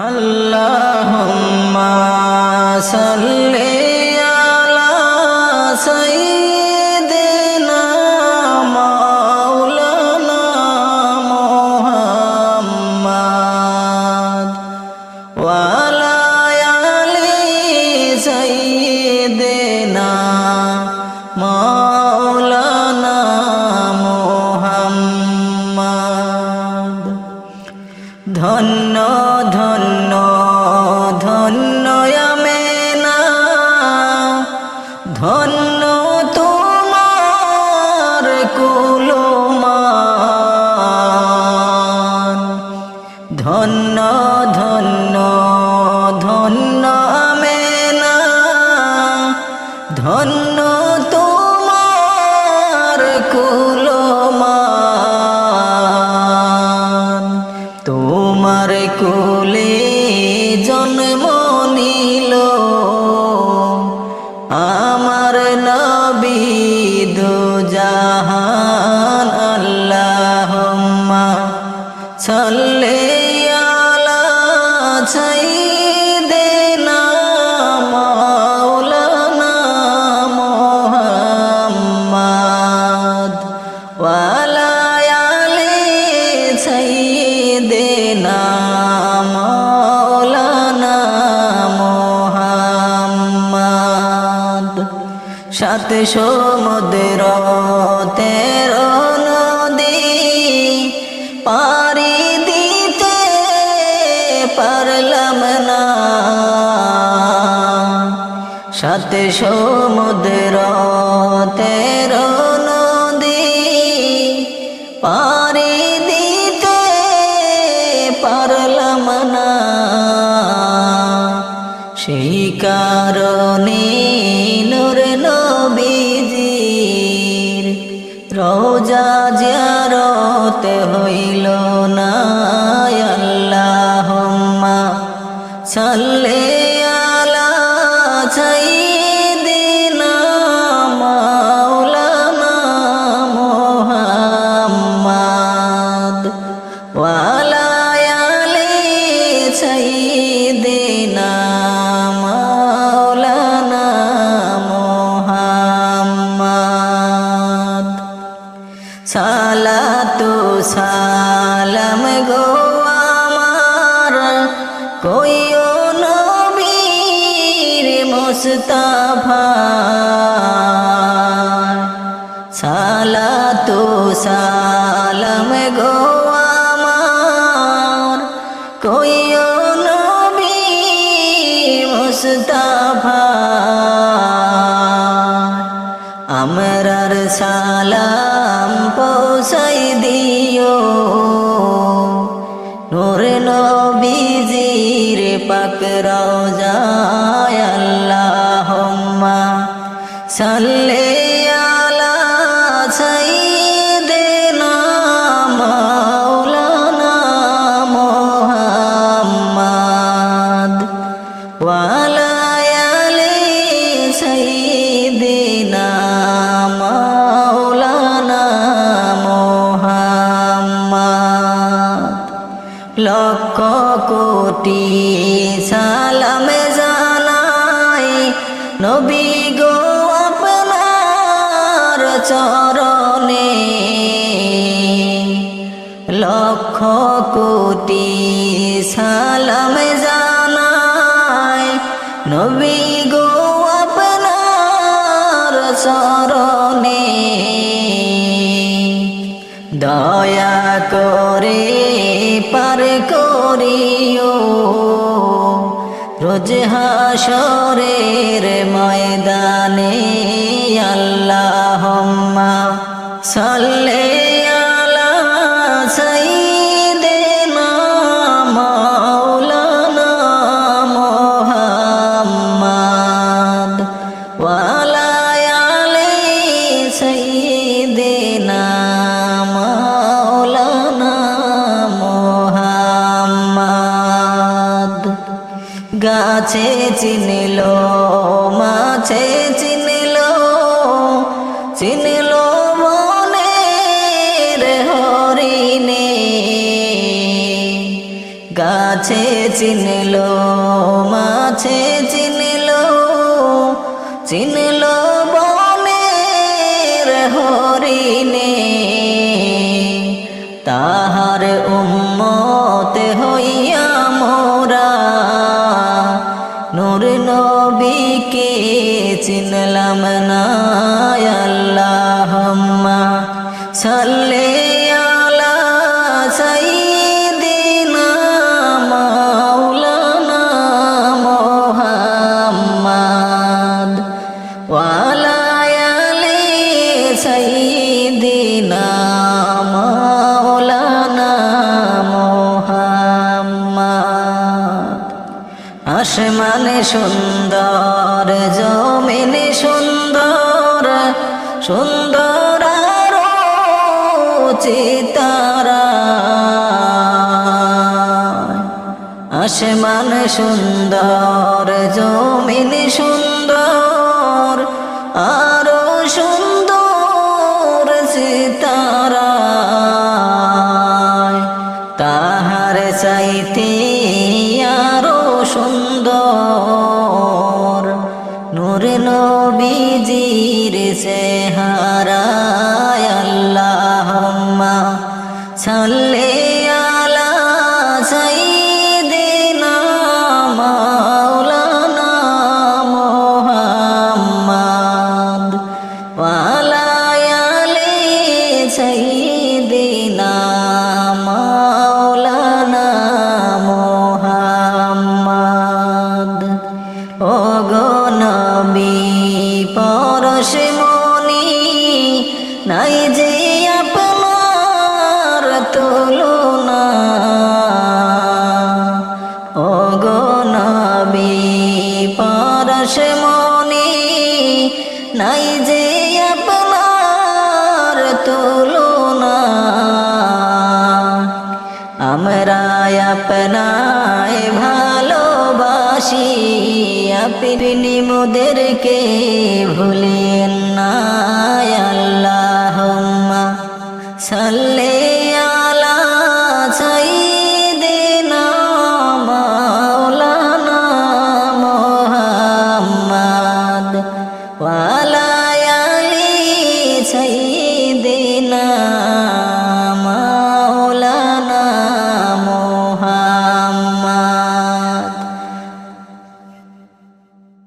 আল্লাহুম্মা সাল্লি আলা সাইয়্যিদিনা মাওলানা মুহাম্মাদ ওয়া আলা আলি সাইয়্যিদিনা মাওলানা মুহাম্মাদ। ধন্য ধন্য ধন্য আমেনা, ধন্য তোমার কুলমান। ধন্য ধন্য ধন্য আমেনা, ধন্য তোমার কুলমান। তোমার কোলে জন্ম নিল আমার নবী দো জাহান। আল্লাহুম্মা সাল্লি আলা সাইয়্যিদিনা মাওলানা মুহাম্মাদ ওয়া আলা আলি সাইয়্যিদিনা মাওলানা মুহাম্মাদ। সাত সমুদ্র 13 নদী পারি দিতে পারলাম না। সাত সমুদ্র 13 নদী পারি দিতে পারলাম না। সেই কারণে নূর নবীজির রওজা জিয়ারত হইল না। আল্লাহুম্মা সাল্লি আলা সাইয়্যিদিনা মাওলানা মুহাম্মাদ ওয়া আলা আলি সাইয়্যিদিনা মাওলানা মুহাম্মাদ। সালাতু সালাম গো আমার কইও নবীর মুস্তাফা। সালাতু সালাম গো আমার কইও নবী মুস্তাফা। আমরার সালাম পৌঁছাই দিও নূর নবীজির পাক রওজায়। আল্লাহুম্মা সাল্লি আলা সাইয়্যিদিনা মাওলানা মুহাম্মাদ ওয়া আলা আলি সাইয়্যিদিনা মাওলানা মুহাম্মাদ। লক্ষ কোটি সালাম জানাই নবী গো আপনার চরণে। লক্ষ কোটি সালাম জানাই নবী গো আপনার চরণে। দয়া করে পার করিও রোজ হাসরের ময়দানে। আল্লাহুম্মা সাল্লি আলা সাইয়্যিদিনা মাওলানা মুহাম্মাদ ওয়া আলা আলি সাইয়্যিদিনা মাওলানা মুহাম্মাদ। গাছে চিনিল মাছে চিনিল, চিনিল বনের হরিণে। গাছ গাছে চিনলো মাছে চিনলো চিনলো বনের হরিণে তাহার উম্মত হইয়া মোরা নূর নবীকে চিনলাম না আল্লাহুম্মা সাল্লি আলা সাইয়্যিদিনা মাওলানা মুহাম্মদ ওয়া আলা আলি সাইয়্যিদিনা মাওলানা মুহাম্মদ আসমানে সুন্দর জমিনে সুন্দর সুন্দর চিতারা আসমান সুন্দর জমিন সুন্দর আরো সুন্দর চিতারা তাহার চাইতে আরো সুন্দর নূর নবীজির চেহারা আল্লাহুম্মা সাল্লি আলা সাইয়্যিদিনা মাওলানা মুহাম্মদ ওয়া আলা আলি সাইয়্যিদিনা মাওলানা মুহাম্মদ ওগো নবী পরশমণি নাই যে আপনার তুলনা ওগো নবী পরশমণি নাই যে আপনার তুলনা আমরা আপনায় ভালোবাসি আপনি মোদেরকে ভুলেন না আল্লাহুম্মা সাল্লি আলা সাইয়্যিদিনা মাওলানা মুহাম্মদ ওয়া আলা আলি সাইয়্যিদিনা